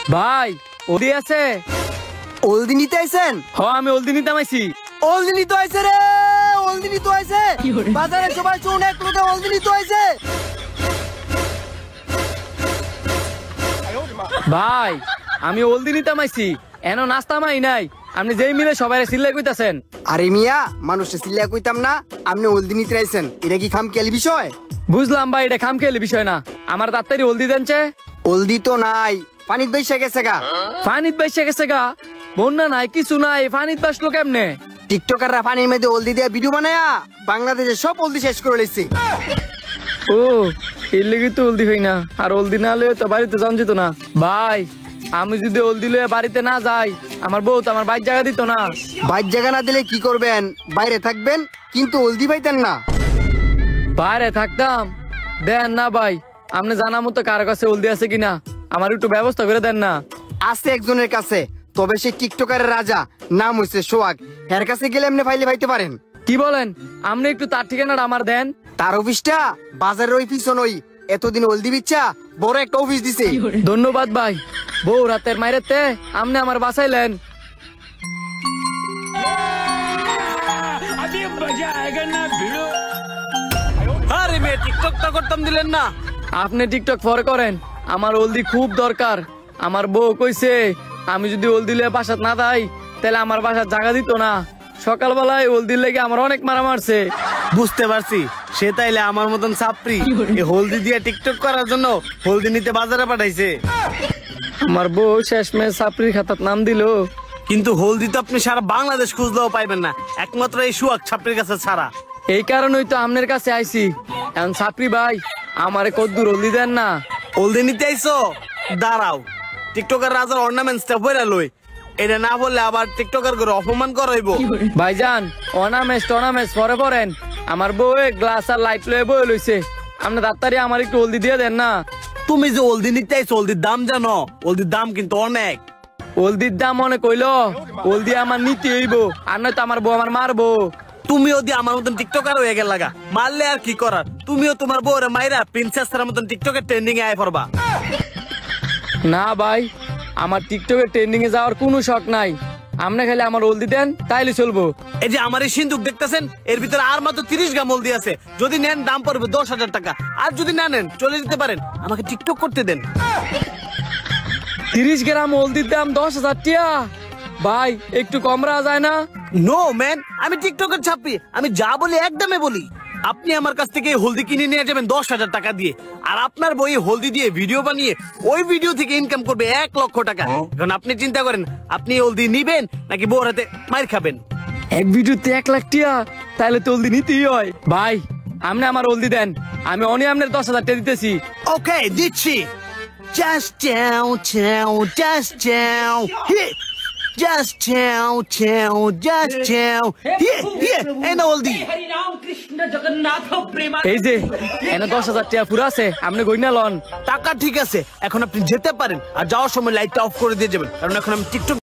ভাই ওদি আছে হলদি নিতে আইছেন? আমি হলদি নিতে আইছি। হলদি নিতে আইছে রে, হলদি নিতে আইছে। বাজারে সবাই চুন এক লোকে হলদি নিতে আইছে। ভাই আমি হলদি নিতে আইছি, এনো নাস্তা মাই নাই। আপনি যেই মিলে সবাই সিল্লাই কইতাছেন। আরে মিয়া, মানুষে সিল্লা কইতাম না, আপনি হলদি নিতে আইছেন, এটা কি খামখেয়ালি বিষয়? বুঝলাম ভাই, এটা খামখেয়ালি বিষয় না। আমার তাড়াতাড়ি হলদি দেনছে। হলদি তো নাই, পানিত বাইসা গেছে গা। পানিত বাইসা গেছে গা? বন্যা নাই, কিছু নাই, পানিত বাসলো কেমনে? টিকটকাররা পানির মধ্যে হলদি দিয়ে ভিডিও বানায়া বাংলাদেশে সব হলদি শেষ করে লেছে। ও এর লেগে তো হলদি হই না। আর হলদি না হলে তো বাড়িতে যান যেত না। ভাই আমি যদি হলদি লয়ে বাড়িতে না যাই, আমার বউ তো আমার বাইক জায়গা দিত না। বাইক জায়গা না দিলে কি করবেন? বাইরে থাকবেন, কিন্তু হলদি পাইতেন না। বাইরে থাকতাম? দেন না ভাই, আপনি জানা মতো কার কাছে হলদি আছে কিনা আমার একটু ব্যবস্থা করে দেন না। আছে একজনের কাছে, তবে সে টিকটকারের রাজা, নাম হইছে সোহাগ। এর কাছে গেলে এমনি ফাইলে পাইতে পারেন। কি বলেন? আপনি একটু তার ঠিকানাটা আমার দেন। তার অফিসটা বাজারের ওই পিছন, ওই এতদিন হলদি বিচ্ছা বড় একটা অফিস দিছে। ধন্যবাদ ভাই, বউ রাতের মাইরেতে আপনি আমার বাঁচাইলেন। আরে মেয়ে টিকটকটা করতাম দিলেন না? আপনি টিকটক পরে করেন, আমার হলদি খুব দরকার। আমার বউ কইছে আমি যদি হলদি লয়ে বাসাত না যাই তাহলে আমার বাসার জায়গা দিত না। সকালবেলায় হলদির লেগে আমার অনেক মারা মারছে। বুঝতে পারছি, সে তাইলে আমার মতন ছাপরি এই হলদি দিয়ে টিকটক করার জন্য হলদি নিতে বাজারে পাঠাইছে। আমার বউ শেষমেশ সাপড়ির খাতার নাম দিল। কিন্তু হলদি তো আপনি সারা বাংলাদেশ খুঁজলেও পাইবেন না, একমাত্র এই সুয়াগ ছাপরির কাছে ছাড়া। এই কারণেই তো আপনার কাছে আইছি। এখন সাপড়ি ভাই আমারে কদ্দুর হলদি দেন না। হলদি নিতে আইসো? দাঁড়াও, টিকটকের রাজার অর্নামেন্টসটা পরে লই। এটা না বললে আবার টিকটকার করে অপমান করাইব। ভাইজান অর্নামেন্টস পরে পরেন। আমার বউ গ্লাস আর লাইট লয়ে বয়ে লইছে, আপনি তাড়াতাড়ি আমার একটু হলদি দিয়ে দেন না। তুমি যে হলদি নিতে আইসো, হলদির দাম জানো? হলদির দাম কিন্তু অনেক। হলদির দাম অনেক কইল, হলদি আমার নিতে হইব, আর নয়তো আমার বউ আমার মারবো। তুমিও দিয়ে আমার মতন টিকটকার হয়ে গেল লাগা, মারলে আর কি করার? তুমিও তোমার বউরে মাইরা প্রিন্সেসের মতন টিকটকের ট্রেন্ডিং এ আয় পড়বা। না ভাই, আমার টিকটকে ট্রেন্ডিং এ যাওয়ার কোনো শখ নাই। আপনি খালি আমার হলদি দেন তাইলে চলবো। এই যে আমার এই সিন্দুক দেখতেছেন, এর ভিতরে আর মাত্র 30 গ্রাম হলদি আছে। যদি নেন দাম পড়বে 10,000 টাকা, আর যদি না নেন চলে যেতে পারেন। আমাকে টিকটক করতে দেন। 30 গ্রাম হলদির দাম 10,000 টাকা? ভাই একটু কম রাখা যায় না? নো ম্যান, আমি টিকটকের ছাপি, আমি যা বলি একদমে বলি। আপনি আমার কাছ থেকে হলদি কিনে নিয়ে যাবেন 10,000 টাকা দিয়ে, আর আপনার বই হলদি দিয়ে ভিডিও বানিয়ে ওই ভিডিও থেকে ইনকাম করবে 1 লক্ষ টাকা। এখন আপনি চিন্তা করেন, আপনি হলদি নিবেন নাকি বউর হাতে মাইর খাবেন? এক ভিডিওতে 1 লাখ টাকা, তাহলে তো হলদি নিতেই হয়। ভাই আপনি আমার হলদি দেন, আমি অনি আপনার 10,000 টাকা দিতেছি। ওকে দিচ্ছি। Just down, down, just down. Here. Just down, down, just down. Here, here. And হলদি। এই যে এনে 10,000 টাকা পুরো আছে, আপনি গইনা লন। টাকা ঠিক আছে, এখন আপনি যেতে পারেন। আর যাওয়ার সময় লাইটটা অফ করে দিয়ে যাবেন, কারণ এখন আমি টিকটক